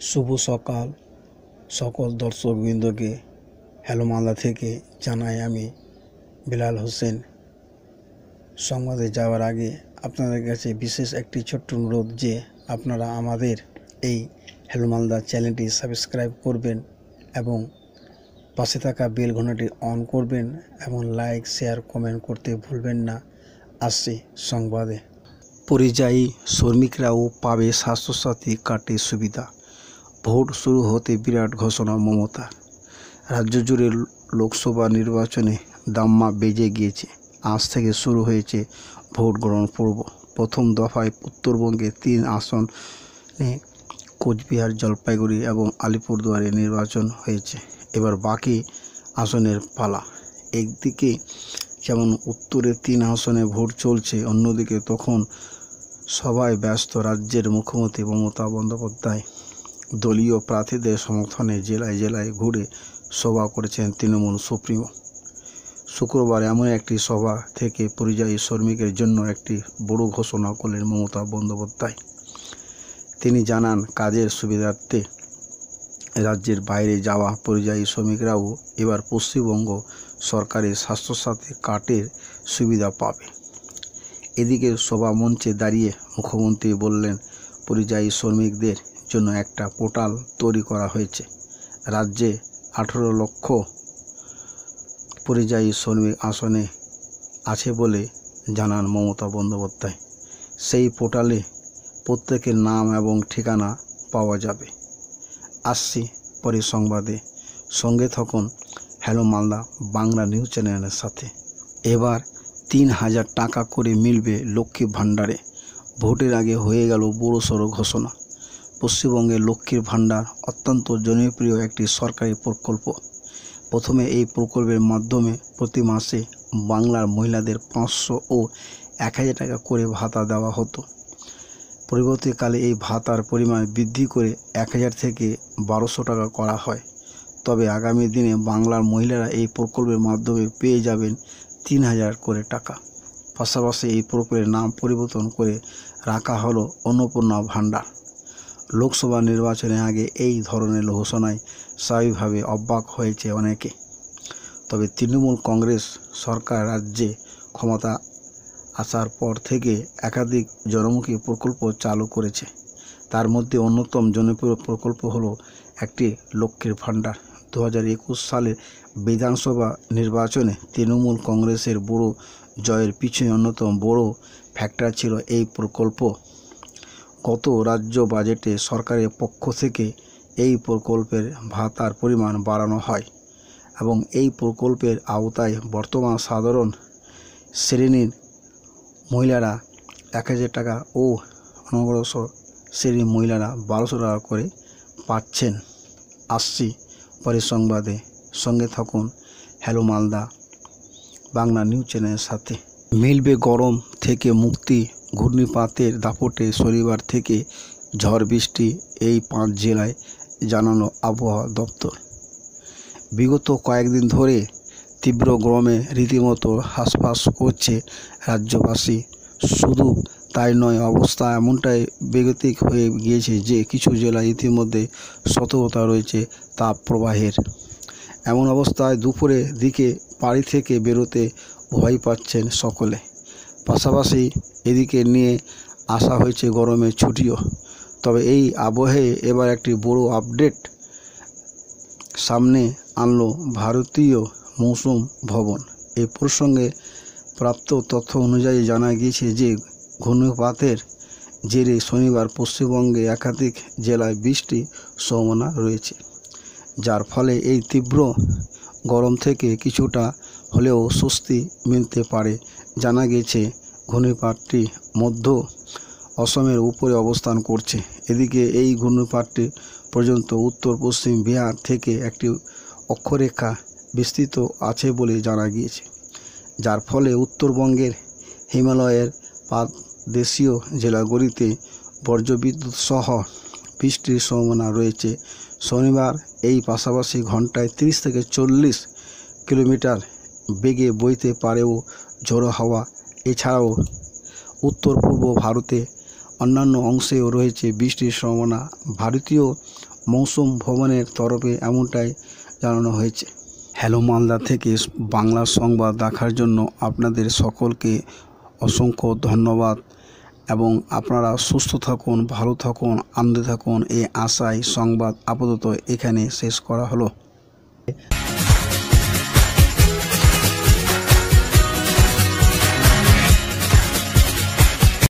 শুভ সকাল সকল দর্শকবৃন্দকে হ্যালো মালদা থেকে জানাই আমি বিলাল হোসেন। সংবাদে যাওয়ার আগে আপনাদের কাছে বিশেষ একটি ছোট্ট অনুরোধ যে আপনারা আমাদের এই হ্যালো মালদা চ্যানেলটি সাবস্ক্রাইব করবেন এবং পাশে থাকা বেল ঘণ্টাটি অন করবেন এবং লাইক শেয়ার কমেন্ট করতে ভুলবেন না। আসছি সংবাদে। পরিযায়ী শ্রমিকরাও পাবে স্বাস্থ্যসাথী কার্ডের সুবিধা। ভোট শুরু হতে বিরাট ঘোষণা মমতা। রাজ্য জুড়ে লোকসভা নির্বাচনে দামামা বেজে গিয়েছে। আজ থেকে শুরু হয়েছে ভোট গ্রহণ পর্ব। প্রথম দফায় উত্তরবঙ্গে 3 আসনে কোচবিহার, জলপাইগুড়ি এবং আলিপুরদুয়ারে নির্বাচন হয়েছে। এবার বাকি আসনের পালা। একদিকে যেমন উত্তরে 3 আসনে ভোট চলছে, অন্যদিকে তখন সবাই ব্যস্ত রাজ্যের মুখ্যমন্ত্রী মমতা বন্দ্যোপাধ্যায় দলীয় প্রার্থীদের সমর্থনে জেলায় জেলায় ঘুরে সভা করেছেন তৃণমূল সুপ্রিমো। শুক্রবার এমন একটি সভা থেকে পরিযায়ী শ্রমিকের জন্য একটি বড় ঘোষণা করলেন মমতা বন্দ্যোপাধ্যায়। তিনি জানান, কাজের সুবিধার্থে রাজ্যের বাইরে যাওয়া পরিযায়ী শ্রমিকরাও এবার পশ্চিমবঙ্গ সরকারের স্বাস্থ্যসাথী কার্ডের সুবিধা পাবে। এদিকে সভা মঞ্চে দাঁড়িয়ে মুখ্যমন্ত্রী বললেন, পরিযায়ী শ্রমিকদের জন্য একটা পোর্টাল তৈরি করা হয়েছে। রাজ্যে 18 লক্ষ পরিযায়ী শ্রমিক আসনে আছে বলে জানান মমতা বন্দ্যোপাধ্যায়। সেই পোর্টালে প্রত্যেকের নাম এবং ঠিকানা পাওয়া যাবে। আসছি পরে সংবাদে। সঙ্গে থাকুন হ্যালো মালদা বাংলা নিউজ চ্যানেলের সাথে। এবার 3000 টাকা করে মিলবে লক্ষ্মী ভাণ্ডারে। ভোটের আগে হয়ে গেল বড়সড় ঘোষণা। পশ্চিমবঙ্গের লক্ষ্মীর ভাণ্ডার অত্যন্ত জনপ্রিয় একটি সরকারি প্রকল্প। প্রথমে এই প্রকল্পের মাধ্যমে প্রতি মাসে বাংলার মহিলাদের 500 ও 1000 টাকা করে ভাতা দেওয়া হতো। পরবর্তীকালে এই ভাতার পরিমাণ বৃদ্ধি করে 1000 থেকে 1200 টাকা করা হয়। তবে আগামী দিনে বাংলার মহিলারা এই প্রকল্পের মাধ্যমে পেয়ে যাবেন 3000 করে টাকা। পাশাপাশি এই প্রকল্পের নাম পরিবর্তন করে রাখা হলো অন্নপূর্ণা ভাণ্ডার। লোকসভা নির্বাচনের আগে এই ধরনের ঘোষণায় স্বাভাবিকভাবে অবাক হয়েছে অনেকে। তবে তৃণমূল কংগ্রেস সরকার রাজ্যে ক্ষমতা আসার পর থেকে একাধিক জনমুখী প্রকল্প চালু করেছে। তার মধ্যে অন্যতম জনপ্রিয় প্রকল্প হলো একটি লক্ষ্মীর ভাণ্ডার। 2021 সালের বিধানসভা নির্বাচনে তৃণমূল কংগ্রেসের বড় জয়ের পিছনে অন্যতম বড় ফ্যাক্টর ছিল এই প্রকল্প। গত রাজ্য বাজেটে সরকারের পক্ষ থেকে এই প্রকল্পের ভাতার পরিমাণ বাড়ানো হয় এবং এই প্রকল্পের আওতায় বর্তমান সাধারণ শ্রেণীর মহিলারা 1000 টাকা ও অনগ্রসর শ্রেণীর মহিলারা 1200 টাকা করে পাচ্ছেন। আসছি পরের সংবাদে। সঙ্গে থাকুন হ্যালো মালদা বাংলা নিউজ চ্যানেলের সাথে। মিলবে গরম থেকে মুক্তি। ঘূর্ণিপাতের দাপটে শনিবার থেকে ঝড় বৃষ্টি এই 5 জেলায় জানানো আবহাওয়া দপ্তর। বিগত কয়েকদিন ধরে তীব্র গরমে রীতিমতো হাঁসফাঁস করছে রাজ্যবাসী। শুধু তাই নয়, অবস্থা এমনটাই বেগতিক হয়ে গিয়েছে যে কিছু জেলায় ইতিমধ্যে সতর্কতা রয়েছে তাপ প্রবাহের। এমন অবস্থায় দুপুরের দিকে বাড়ি থেকে বেরোতে ভয় পাচ্ছেন সকলে। পাশাপাশি এদিকে নিয়ে আসা হয়েছে গরমের ছুটিও। তবে এই আবহে এবার একটি বড় আপডেট সামনে আনলো ভারতীয় মৌসুম ভবন। এই প্রসঙ্গে প্রাপ্ত তথ্য অনুযায়ী জানা গিয়েছে যে ঘূর্ণিপাতের জেরে শনিবার পশ্চিমবঙ্গে একাধিক জেলায় বৃষ্টির সম্ভাবনা রয়েছে, যার ফলে এই তীব্র গরম থেকে কিছুটা হলেও স্বস্তি মিলতে পারে। জানা গেছে ঘূর্ণিপাতটি মধ্য অসমের উপরে অবস্থান করছে। এদিকে এই ঘূর্ণিপাতটি পর্যন্ত উত্তর পশ্চিম বিহার থেকে একটি অক্ষরেখা বিস্তৃত আছে বলে জানা গিয়েছে, যার ফলে উত্তরবঙ্গের হিমালয়ের পাদদেশীয় জেলাগুলিতে বজ্রবিদ্যুৎ সহ বৃষ্টির সম্ভাবনা রয়েছে। শনিবার এই পাশাপাশি ঘন্টায় 30 থেকে 40 কিলোমিটার বেগে বইতে পারেও ঝোড়ো হাওয়া। এছাড়াও উত্তর পূর্ব ভারতে অন্যান্য অংশেও রয়েছে বৃষ্টির সম্ভাবনা। ভারতীয় মৌসুম ভবনের তরফে এমনটাই জানানো হয়েছে। হ্যালো মালদা থেকে বাংলা সংবাদ দেখার জন্য আপনাদের সকলকে অসংখ্য ধন্যবাদ এবং আপনারা সুস্থ থাকুন, ভালো থাকুন, আনন্দে থাকুন এই আশায় সংবাদ আপাতত এখানে শেষ করা হলো।